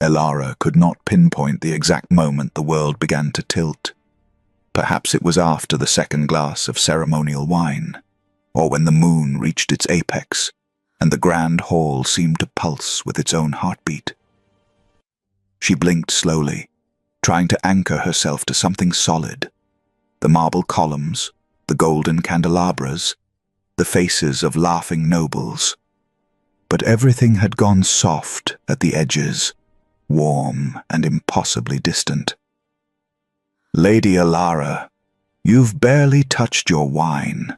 Elara could not pinpoint the exact moment the world began to tilt. Perhaps it was after the second glass of ceremonial wine, or when the moon reached its apex, and the grand hall seemed to pulse with its own heartbeat. She blinked slowly, trying to anchor herself to something solid. The marble columns, the golden candelabras, the faces of laughing nobles. But everything had gone soft at the edges, warm and impossibly distant. "Lady Elara, you've barely touched your wine."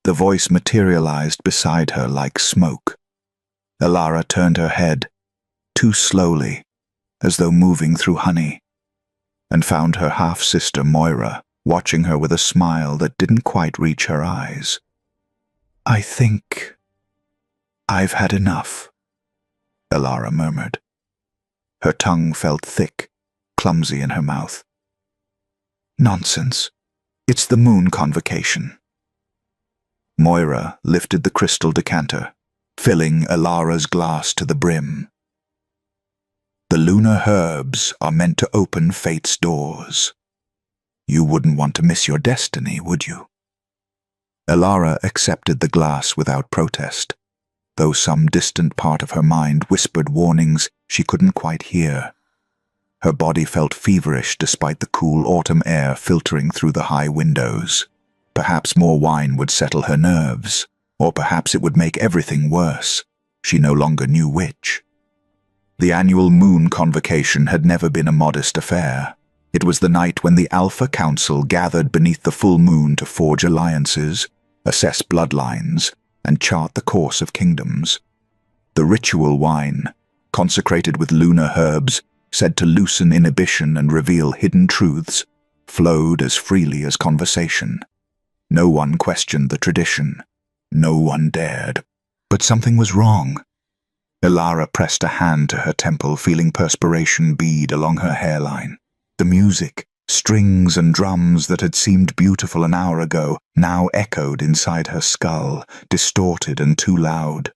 The voice materialized beside her like smoke. Elara turned her head, too slowly, as though moving through honey, and found her half-sister Moira watching her with a smile that didn't quite reach her eyes. "I think I've had enough," Elara murmured. Her tongue felt thick, clumsy in her mouth. "Nonsense. It's the moon convocation." Moira lifted the crystal decanter, filling Elara's glass to the brim. "The lunar herbs are meant to open fate's doors. You wouldn't want to miss your destiny, would you?" Elara accepted the glass without protest, though some distant part of her mind whispered warnings she couldn't quite hear. Her body felt feverish despite the cool autumn air filtering through the high windows. Perhaps more wine would settle her nerves, or perhaps it would make everything worse. She no longer knew which. The annual moon convocation had never been a modest affair. It was the night when the Alpha Council gathered beneath the full moon to forge alliances, assess bloodlines, and chart the course of kingdoms. The ritual wine, consecrated with lunar herbs, said to loosen inhibition and reveal hidden truths, flowed as freely as conversation. No one questioned the tradition. No one dared. But something was wrong. Elara pressed a hand to her temple, feeling perspiration bead along her hairline. The music, strings and drums that had seemed beautiful an hour ago, now echoed inside her skull, distorted and too loud.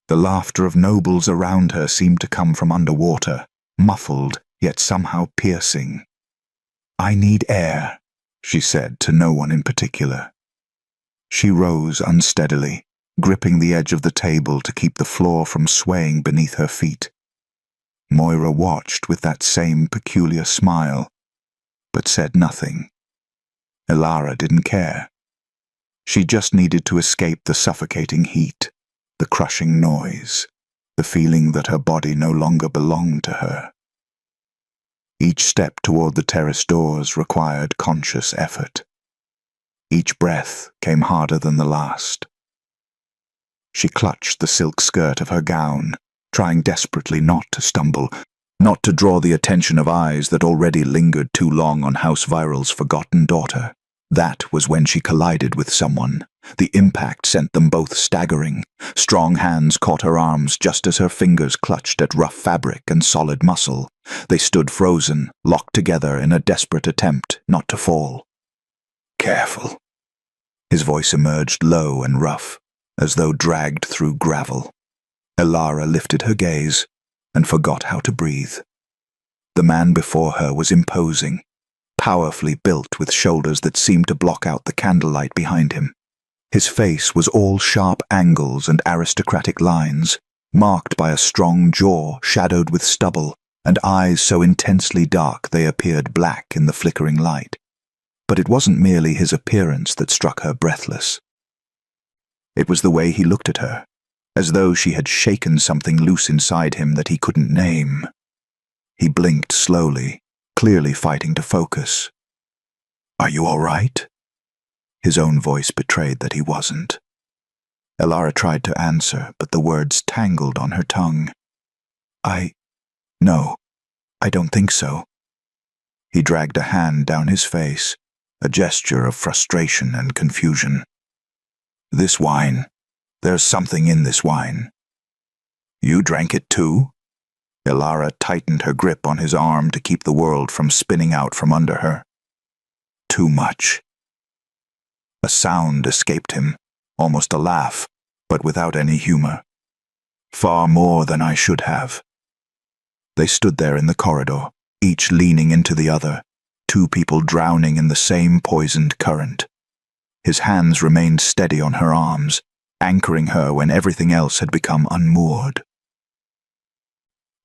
The laughter of nobles around her seemed to come from underwater, muffled yet somehow piercing. "I need air," she said to no one in particular. She rose unsteadily, gripping the edge of the table to keep the floor from swaying beneath her feet. Moira watched with that same peculiar smile, but said nothing. Elara didn't care. She just needed to escape the suffocating heat, the crushing noise, the feeling that her body no longer belonged to her. Each step toward the terrace doors required conscious effort. Each breath came harder than the last. She clutched the silk skirt of her gown, trying desperately not to stumble, not to draw the attention of eyes that already lingered too long on House Viral's forgotten daughter. That was when she collided with someone. The impact sent them both staggering. Strong hands caught her arms just as her fingers clutched at rough fabric and solid muscle. They stood frozen, locked together in a desperate attempt not to fall. "Careful." His voice emerged low and rough, as though dragged through gravel. Elara lifted her gaze and forgot how to breathe. The man before her was imposing, powerfully built with shoulders that seemed to block out the candlelight behind him. His face was all sharp angles and aristocratic lines, marked by a strong jaw shadowed with stubble, and eyes so intensely dark they appeared black in the flickering light. But it wasn't merely his appearance that struck her breathless. It was the way he looked at her, as though she had shaken something loose inside him that he couldn't name. He blinked slowly, clearly fighting to focus. "Are you all right?" His own voice betrayed that he wasn't. Elara tried to answer, but the words tangled on her tongue. No, I don't think so." He dragged a hand down his face, a gesture of frustration and confusion. "This wine. There's something in this wine." "You drank it too?" Elara tightened her grip on his arm to keep the world from spinning out from under her. "Too much." A sound escaped him, almost a laugh, but without any humor. "Far more than I should have." They stood there in the corridor, each leaning into the other, two people drowning in the same poisoned current. His hands remained steady on her arms, anchoring her when everything else had become unmoored.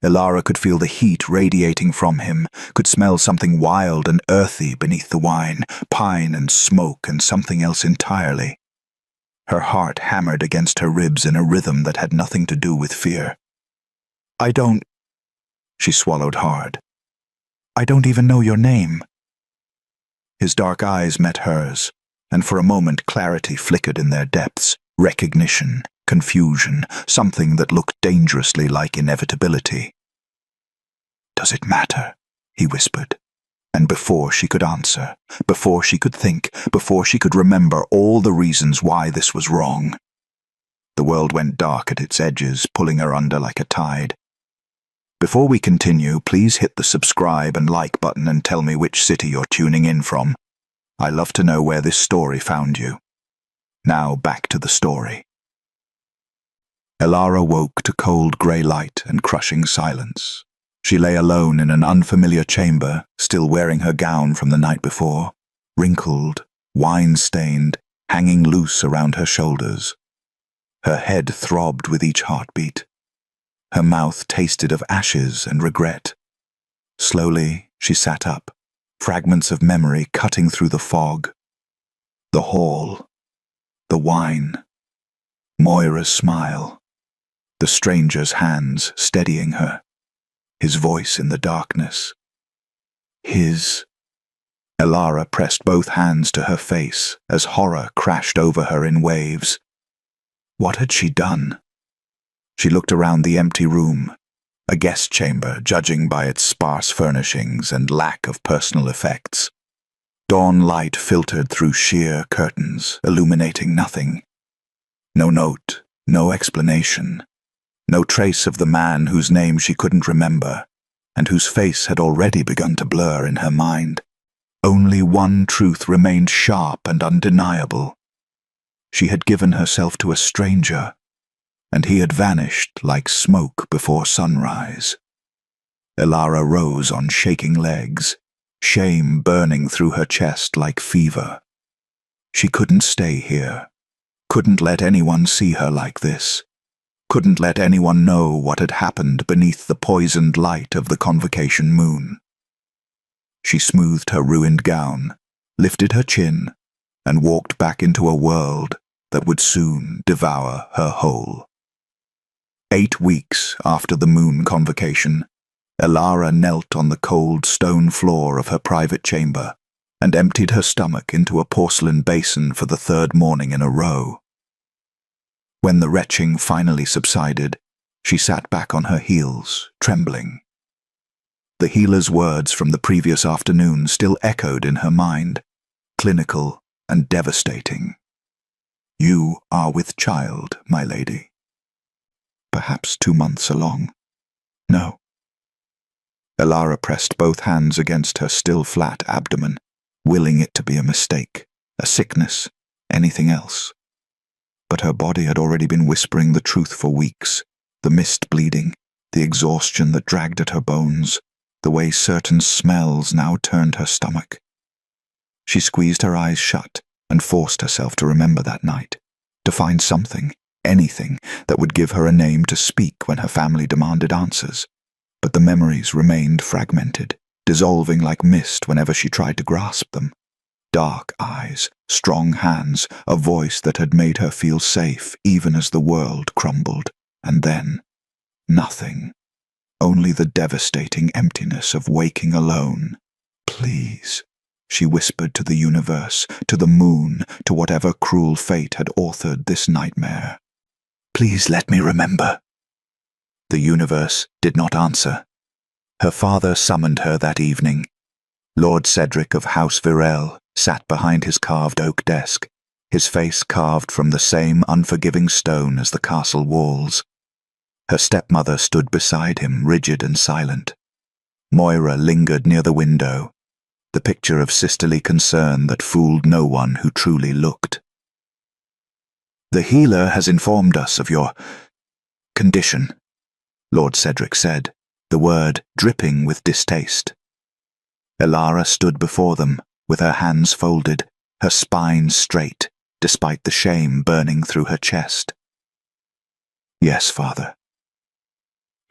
Elara could feel the heat radiating from him, could smell something wild and earthy beneath the wine, pine and smoke and something else entirely. Her heart hammered against her ribs in a rhythm that had nothing to do with fear. "I don't—" She swallowed hard. "I don't even know your name." His dark eyes met hers, and for a moment clarity flickered in their depths, recognition, confusion, something that looked dangerously like inevitability. "Does it matter?" he whispered. And before she could answer, before she could think, before she could remember all the reasons why this was wrong, the world went dark at its edges, pulling her under like a tide. Before we continue, please hit the subscribe and like button and tell me which city you're tuning in from. I love to know where this story found you. Now back to the story. Elara woke to cold grey light and crushing silence. She lay alone in an unfamiliar chamber, still wearing her gown from the night before, wrinkled, wine-stained, hanging loose around her shoulders. Her head throbbed with each heartbeat. Her mouth tasted of ashes and regret. Slowly, she sat up, fragments of memory cutting through the fog. The hall, the wine, Moira's smile, the stranger's hands steadying her, his voice in the darkness. His. Elara pressed both hands to her face as horror crashed over her in waves. What had she done? She looked around the empty room, a guest chamber judging by its sparse furnishings and lack of personal effects. Dawn light filtered through sheer curtains, illuminating nothing. No note, no explanation, no trace of the man whose name she couldn't remember, and whose face had already begun to blur in her mind. Only one truth remained sharp and undeniable. She had given herself to a stranger, and he had vanished like smoke before sunrise. Elara rose on shaking legs, shame burning through her chest like fever. She couldn't stay here, couldn't let anyone see her like this, couldn't let anyone know what had happened beneath the poisoned light of the convocation moon. She smoothed her ruined gown, lifted her chin, and walked back into a world that would soon devour her whole. 8 weeks after the moon convocation, Elara knelt on the cold stone floor of her private chamber and emptied her stomach into a porcelain basin for the 3rd morning in a row. When the retching finally subsided, she sat back on her heels, trembling. The healer's words from the previous afternoon still echoed in her mind, clinical and devastating. "You are with child, my lady. Perhaps 2 months along. No." Elara pressed both hands against her still flat abdomen, willing it to be a mistake, a sickness, anything else. But her body had already been whispering the truth for weeks, the missed bleeding, the exhaustion that dragged at her bones, the way certain smells now turned her stomach. She squeezed her eyes shut and forced herself to remember that night, to find something, anything, that would give her a name to speak when her family demanded answers. But the memories remained fragmented, dissolving like mist whenever she tried to grasp them. Dark eyes, strong hands, a voice that had made her feel safe even as the world crumbled, and then nothing. Only the devastating emptiness of waking alone. "Please," she whispered to the universe, to the moon, to whatever cruel fate had authored this nightmare. "Please let me remember." The universe did not answer. Her father summoned her that evening. Lord Cedric of House Virel sat behind his carved oak desk, his face carved from the same unforgiving stone as the castle walls. Her stepmother stood beside him, rigid and silent. Moira lingered near the window, the picture of sisterly concern that fooled no one who truly looked. "The healer has informed us of your condition," Lord Cedric said, the word dripping with distaste. Elara stood before them, with her hands folded, her spine straight, despite the shame burning through her chest. Yes, Father.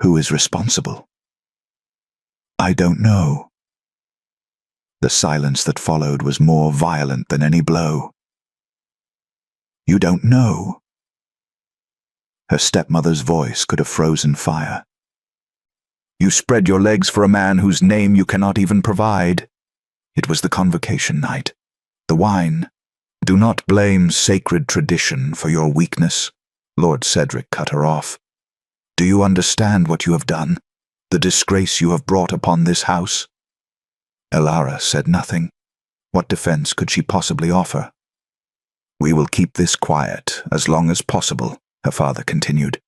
Who is responsible? I don't know. The silence that followed was more violent than any blow. You don't know? Her stepmother's voice could have frozen fire. You spread your legs for a man whose name you cannot even provide. It was the convocation night. The wine. Do not blame sacred tradition for your weakness. Lord Cedric cut her off. Do you understand what you have done? The disgrace you have brought upon this house? Elara said nothing. What defense could she possibly offer? We will keep this quiet as long as possible, her father continued.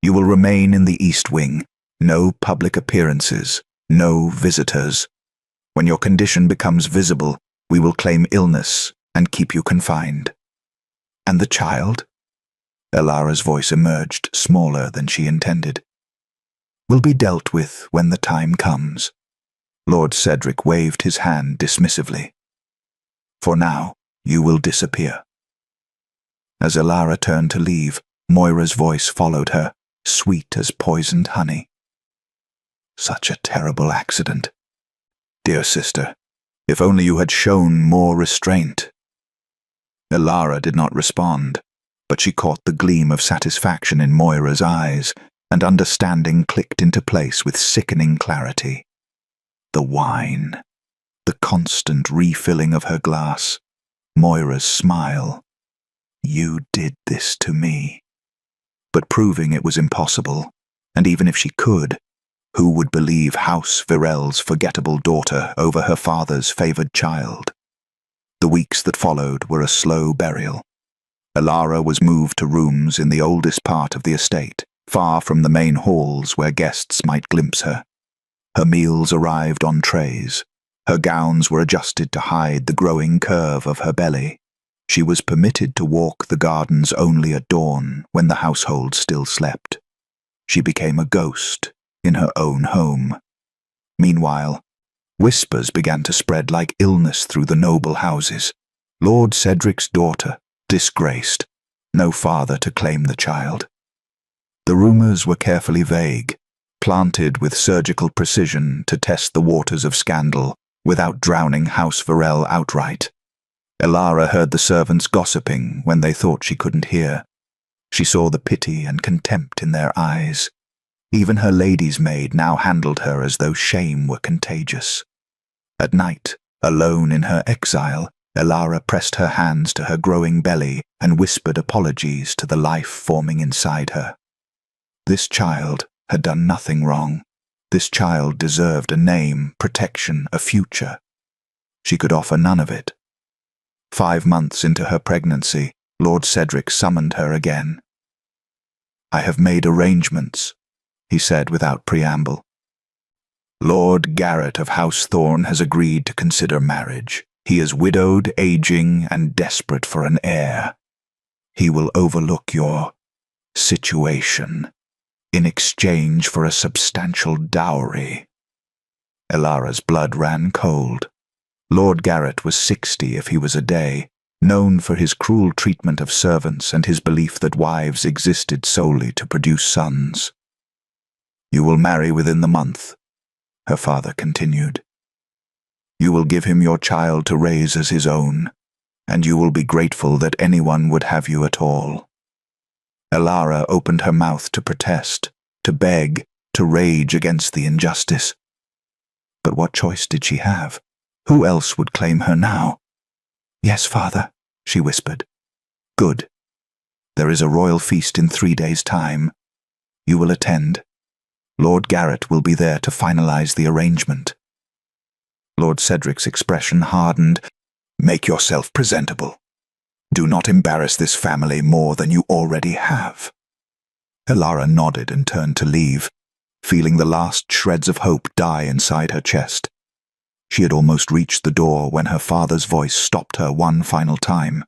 You will remain in the East Wing. No public appearances, no visitors. When your condition becomes visible, we will claim illness and keep you confined. And the child? Elara's voice emerged, smaller than she intended. Will be dealt with when the time comes. Lord Cedric waved his hand dismissively. For now, you will disappear. As Elara turned to leave, Moira's voice followed her, sweet as poisoned honey. Such a terrible accident. Dear sister, if only you had shown more restraint. Elara did not respond, but she caught the gleam of satisfaction in Moira's eyes, and understanding clicked into place with sickening clarity. The wine, the constant refilling of her glass, Moira's smile. You did this to me. But proving it was impossible, and even if she could, who would believe House Virel's forgettable daughter over her father's favoured child? The weeks that followed were a slow burial. Elara was moved to rooms in the oldest part of the estate, far from the main halls where guests might glimpse her. Her meals arrived on trays. Her gowns were adjusted to hide the growing curve of her belly. She was permitted to walk the gardens only at dawn when the household still slept. She became a ghost in her own home. Meanwhile, whispers began to spread like illness through the noble houses. Lord Cedric's daughter, disgraced, no father to claim the child. The rumors were carefully vague, planted with surgical precision to test the waters of scandal without drowning House Virel outright. Elara heard the servants gossiping when they thought she couldn't hear. She saw the pity and contempt in their eyes. Even her lady's maid now handled her as though shame were contagious. At night, alone in her exile, Elara pressed her hands to her growing belly and whispered apologies to the life forming inside her. This child had done nothing wrong. This child deserved a name, protection, a future. She could offer none of it. 5 months into her pregnancy, Lord Cedric summoned her again. I have made arrangements, he said without preamble. Lord Garrett of House Thorn has agreed to consider marriage. He is widowed, aging, and desperate for an heir. He will overlook your situation in exchange for a substantial dowry. Elara's blood ran cold. Lord Garrett was 60 if he was a day, known for his cruel treatment of servants and his belief that wives existed solely to produce sons. You will marry within the month, her father continued. You will give him your child to raise as his own, and you will be grateful that anyone would have you at all. Elara opened her mouth to protest, to beg, to rage against the injustice. But what choice did she have? Who else would claim her now? Yes, father, she whispered. Good. There is a royal feast in 3 days' time. You will attend. Lord Garrett will be there to finalize the arrangement. Lord Cedric's expression hardened. Make yourself presentable. Do not embarrass this family more than you already have. Elara nodded and turned to leave, feeling the last shreds of hope die inside her chest. She had almost reached the door when her father's voice stopped her one final time.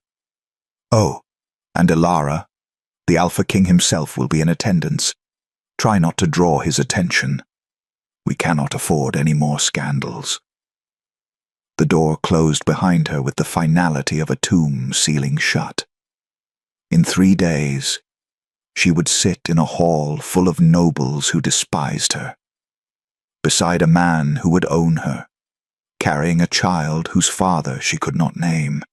Oh, and Elara, the Alpha King himself will be in attendance. Try not to draw his attention. We cannot afford any more scandals." The door closed behind her with the finality of a tomb sealing shut. In 3 days, she would sit in a hall full of nobles who despised her, beside a man who would own her, carrying a child whose father she could not name.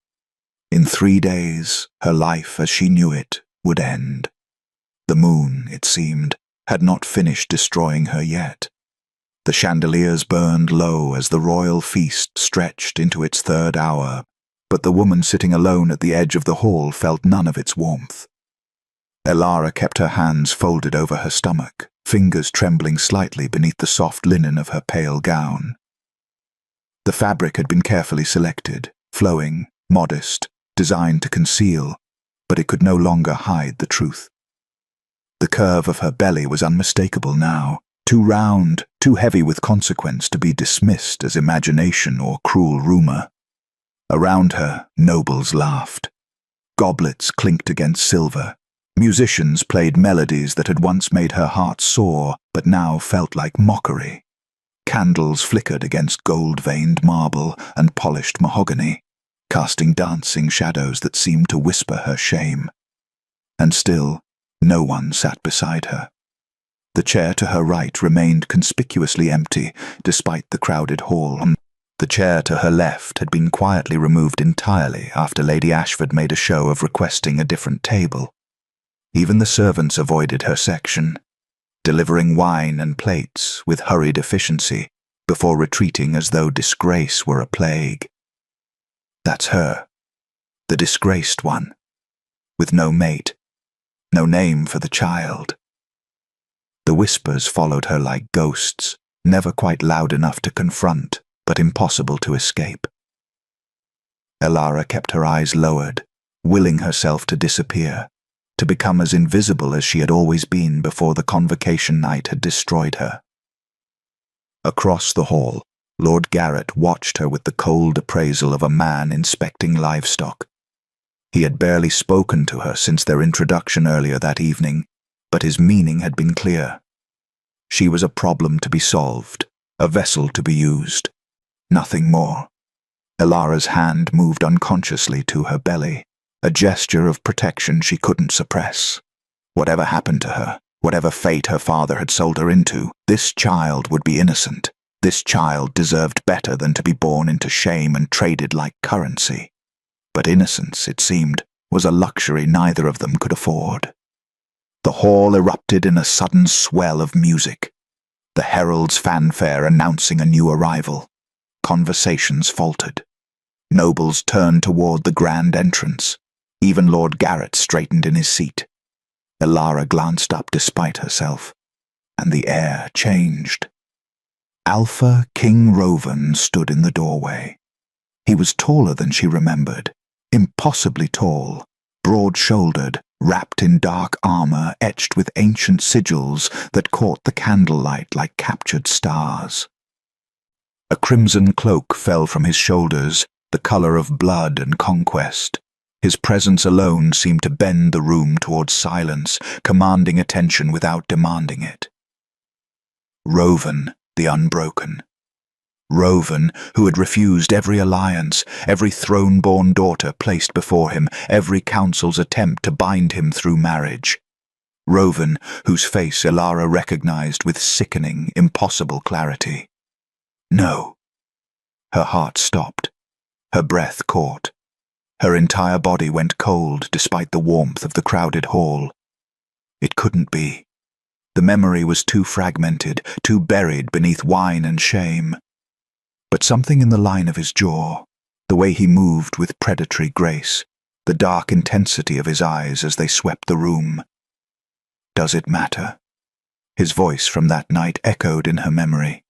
In 3 days, her life as she knew it would end. The moon, it seemed, had not finished destroying her yet. The chandeliers burned low as the royal feast stretched into its 3rd hour, but the woman sitting alone at the edge of the hall felt none of its warmth. Elara kept her hands folded over her stomach, fingers trembling slightly beneath the soft linen of her pale gown. The fabric had been carefully selected, flowing, modest, designed to conceal, but it could no longer hide the truth. The curve of her belly was unmistakable now, too round, too heavy with consequence to be dismissed as imagination or cruel rumor. Around her, nobles laughed. Goblets clinked against silver. Musicians played melodies that had once made her heart soar, but now felt like mockery. Candles flickered against gold-veined marble and polished mahogany, casting dancing shadows that seemed to whisper her shame. And still, no one sat beside her. The chair to her right remained conspicuously empty, despite the crowded hall. The chair to her left had been quietly removed entirely after Lady Ashford made a show of requesting a different table. Even the servants avoided her section, delivering wine and plates with hurried efficiency before retreating as though disgrace were a plague. That's her, the disgraced one, with no mate, no name for the child. The whispers followed her like ghosts, never quite loud enough to confront, but impossible to escape. Elara kept her eyes lowered, willing herself to disappear, to become as invisible as she had always been before the convocation night had destroyed her. Across the hall, Lord Garrett watched her with the cold appraisal of a man inspecting livestock. He had barely spoken to her since their introduction earlier that evening, but his meaning had been clear. She was a problem to be solved, a vessel to be used. Nothing more. Elara's hand moved unconsciously to her belly, a gesture of protection she couldn't suppress. Whatever happened to her, whatever fate her father had sold her into, this child would be innocent. This child deserved better than to be born into shame and traded like currency. But innocence, it seemed, was a luxury neither of them could afford. The hall erupted in a sudden swell of music, the herald's fanfare announcing a new arrival. Conversations faltered. Nobles turned toward the grand entrance. Even Lord Garrett straightened in his seat. Elara glanced up despite herself, and the air changed. Alpha King Rovan stood in the doorway. He was taller than she remembered, impossibly tall, broad-shouldered, wrapped in dark armor etched with ancient sigils that caught the candlelight like captured stars. A crimson cloak fell from his shoulders, the color of blood and conquest. His presence alone seemed to bend the room towards silence, commanding attention without demanding it. Rovan, the Unbroken. Rovan, who had refused every alliance, every throne-born daughter placed before him, every council's attempt to bind him through marriage. Rovan, whose face Elara recognized with sickening, impossible clarity. No. Her heart stopped. Her breath caught. Her entire body went cold despite the warmth of the crowded hall. It couldn't be. The memory was too fragmented, too buried beneath wine and shame. But something in the line of his jaw, the way he moved with predatory grace, the dark intensity of his eyes as they swept the room. Does it matter? His voice from that night echoed in her memory.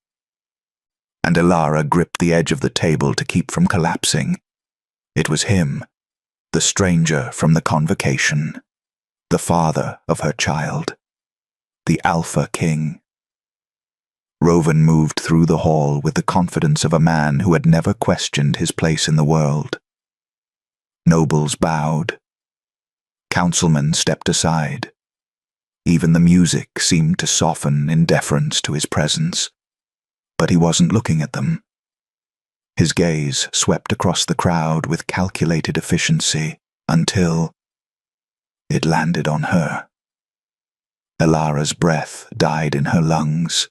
And Elara gripped the edge of the table to keep from collapsing. It was him, the stranger from the convocation, the father of her child, the Alpha King. Rovan moved through the hall with the confidence of a man who had never questioned his place in the world. Nobles bowed. Councilmen stepped aside. Even the music seemed to soften in deference to his presence. But he wasn't looking at them. His gaze swept across the crowd with calculated efficiency until it landed on her. Elara's breath died in her lungs.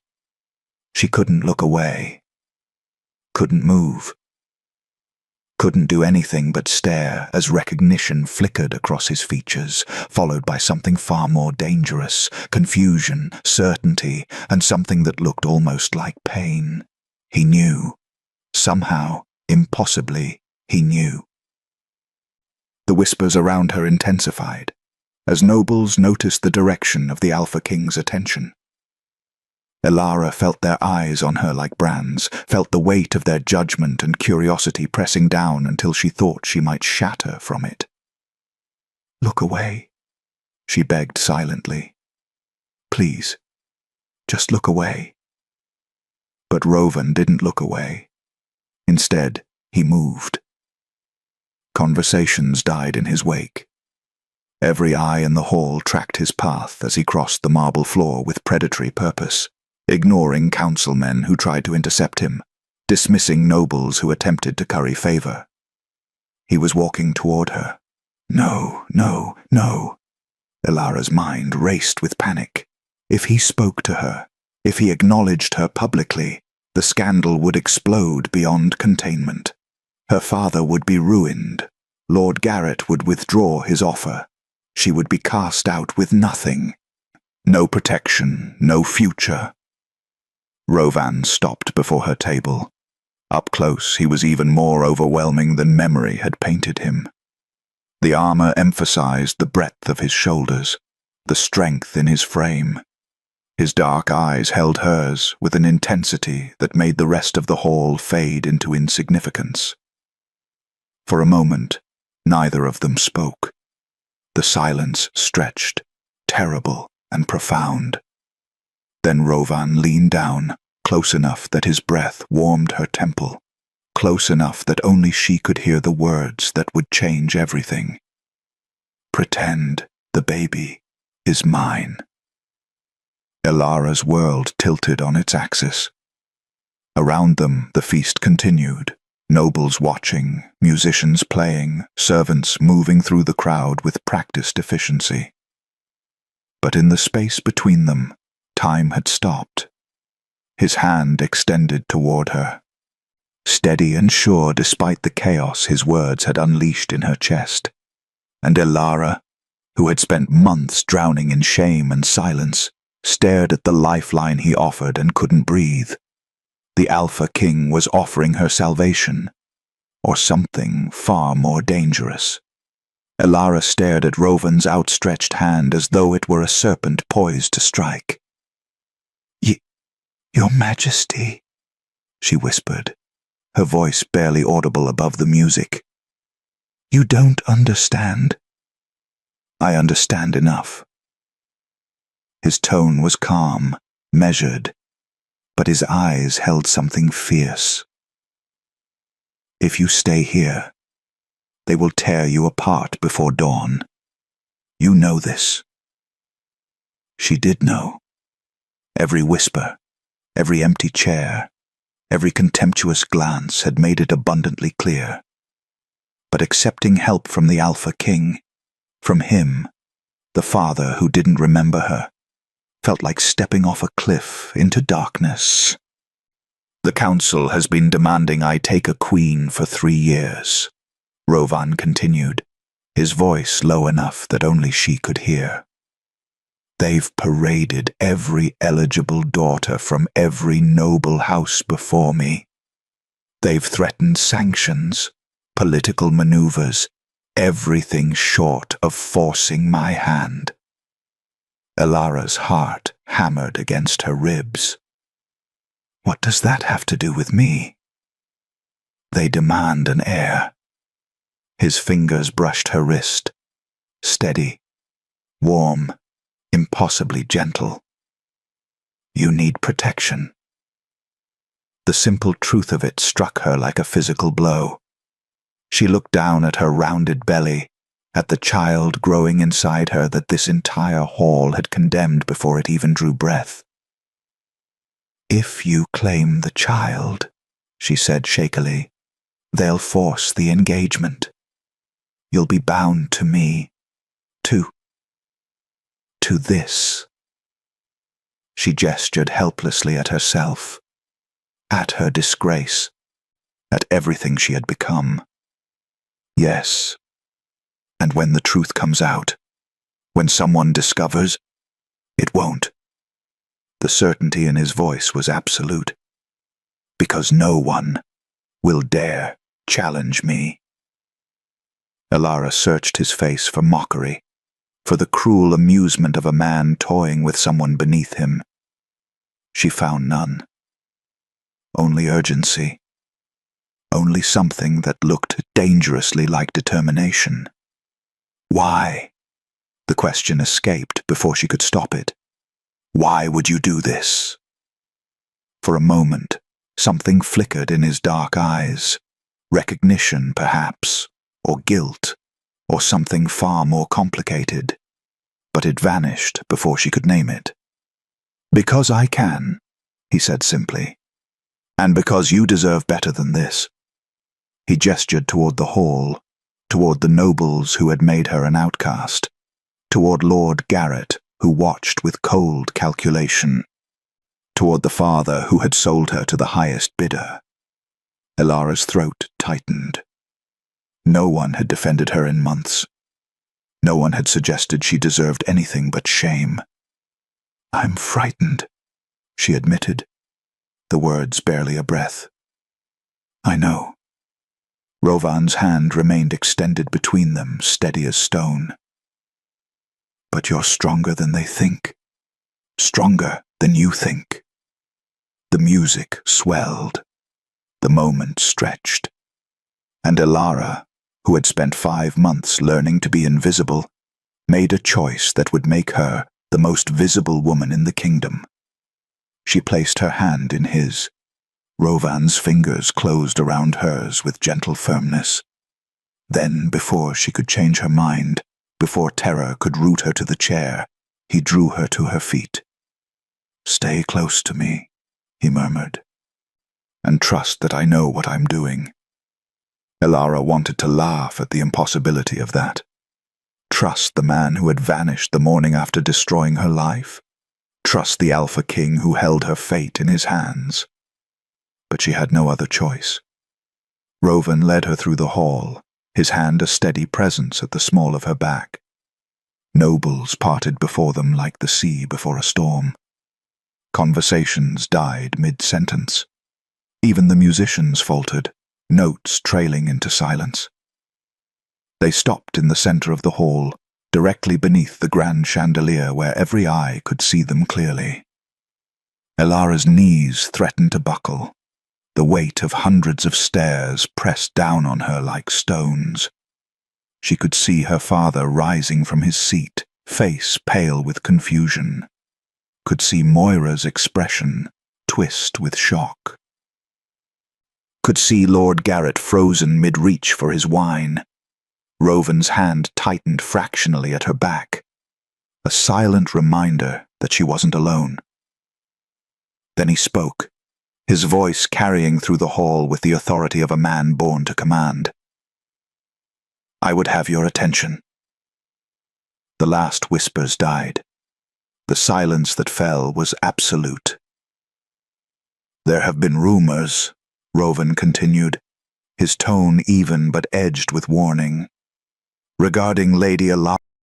She couldn't look away, couldn't move, couldn't do anything but stare as recognition flickered across his features, followed by something far more dangerous, confusion, certainty, and something that looked almost like pain. He knew. Somehow, impossibly, he knew. The whispers around her intensified, as nobles noticed the direction of the Alpha King's attention. Elara felt their eyes on her like brands, felt the weight of their judgment and curiosity pressing down until she thought she might shatter from it. "Look away," she begged silently. "Please, just look away." But Rovan didn't look away. Instead, he moved. Conversations died in his wake. Every eye in the hall tracked his path as he crossed the marble floor with predatory purpose, ignoring councilmen who tried to intercept him, dismissing nobles who attempted to curry favor. He was walking toward her. No, no, no. Elara's mind raced with panic. If he spoke to her, if he acknowledged her publicly, the scandal would explode beyond containment. Her father would be ruined. Lord Garrett would withdraw his offer. She would be cast out with nothing. No protection, no future. Rovan stopped before her table. Up close, he was even more overwhelming than memory had painted him. The armor emphasized the breadth of his shoulders, the strength in his frame. His dark eyes held hers with an intensity that made the rest of the hall fade into insignificance. For a moment, neither of them spoke. The silence stretched, terrible and profound. Then Rovan leaned down, close enough that his breath warmed her temple, close enough that only she could hear the words that would change everything. "Pretend the baby is mine." Elara's world tilted on its axis. Around them, the feast continued. Nobles watching, musicians playing, servants moving through the crowd with practiced efficiency. But in the space between them, time had stopped. His hand extended toward her. Steady and sure despite the chaos his words had unleashed in her chest. And Elara, who had spent months drowning in shame and silence, stared at the lifeline he offered and couldn't breathe. The Alpha King was offering her salvation, or something far more dangerous. Elara stared at Rovan's outstretched hand as though it were a serpent poised to strike. Your Majesty," she whispered, her voice barely audible above the music. "You don't understand." "I understand enough." His tone was calm, measured, but his eyes held something fierce. "If you stay here, they will tear you apart before dawn. You know this." She did know. Every whisper, every empty chair, every contemptuous glance had made it abundantly clear. But accepting help from the Alpha King, from him, the father who didn't remember her, felt like stepping off a cliff into darkness. "The council has been demanding I take a queen for 3 years," Rovan continued, his voice low enough that only she could hear. "They've paraded every eligible daughter from every noble house before me. They've threatened sanctions, political maneuvers, everything short of forcing my hand." Elara's heart hammered against her ribs. "What does that have to do with me?" "They demand an heir." His fingers brushed her wrist, steady, warm, impossibly gentle. "You need protection." The simple truth of it struck her like a physical blow. She looked down at her rounded belly, at the child growing inside her that this entire hall had condemned before it even drew breath. If you claim the child, she said shakily, they'll force the engagement. You'll be bound to me, to this. She gestured helplessly at herself, at her disgrace, at everything she had become. Yes, and when the truth comes out, when someone discovers, it won't. The certainty in his voice was absolute. Because no one will dare challenge me. Elara searched his face for mockery, for the cruel amusement of a man toying with someone beneath him. She found none. Only urgency. Only something that looked dangerously like determination. Why? The question escaped before she could stop it. Why would you do this? For a moment, something flickered in his dark eyes. Recognition, perhaps, or guilt, or something far more complicated. But it vanished before she could name it. Because I can, he said simply. And because you deserve better than this. He gestured toward the hall, toward the nobles who had made her an outcast, toward Lord Garrett, who watched with cold calculation, toward the father who had sold her to the highest bidder. Elara's throat tightened. No one had defended her in months. No one had suggested she deserved anything but shame. I'm frightened, she admitted, the words barely a breath. I know. Rovan's hand remained extended between them, steady as stone. But you're stronger than they think. Stronger than you think. The music swelled. The moment stretched. And Elara, who had spent 5 months learning to be invisible, made a choice that would make her the most visible woman in the kingdom. She placed her hand in his. Rovan's fingers closed around hers with gentle firmness. Then, before she could change her mind, before terror could root her to the chair, he drew her to her feet. Stay close to me, he murmured, and trust that I know what I'm doing. Elara wanted to laugh at the impossibility of that. Trust the man who had vanished the morning after destroying her life. Trust the Alpha King who held her fate in his hands. But she had no other choice. Rovan led her through the hall, his hand a steady presence at the small of her back. Nobles parted before them like the sea before a storm. Conversations died mid-sentence. Even the musicians faltered, notes trailing into silence. They stopped in the center of the hall, directly beneath the grand chandelier where every eye could see them clearly. Elara's knees threatened to buckle. The weight of hundreds of stairs pressed down on her like stones. She could see her father rising from his seat, face pale with confusion. Could see Moira's expression twist with shock. Could see Lord Garrett frozen mid-reach for his wine. Rovan's hand tightened fractionally at her back. A silent reminder that she wasn't alone. Then he spoke, his voice carrying through the hall with the authority of a man born to command. I would have your attention. The last whispers died. The silence that fell was absolute. There have been rumors, Rovan continued, his tone even but edged with warning, regarding Lady Elara.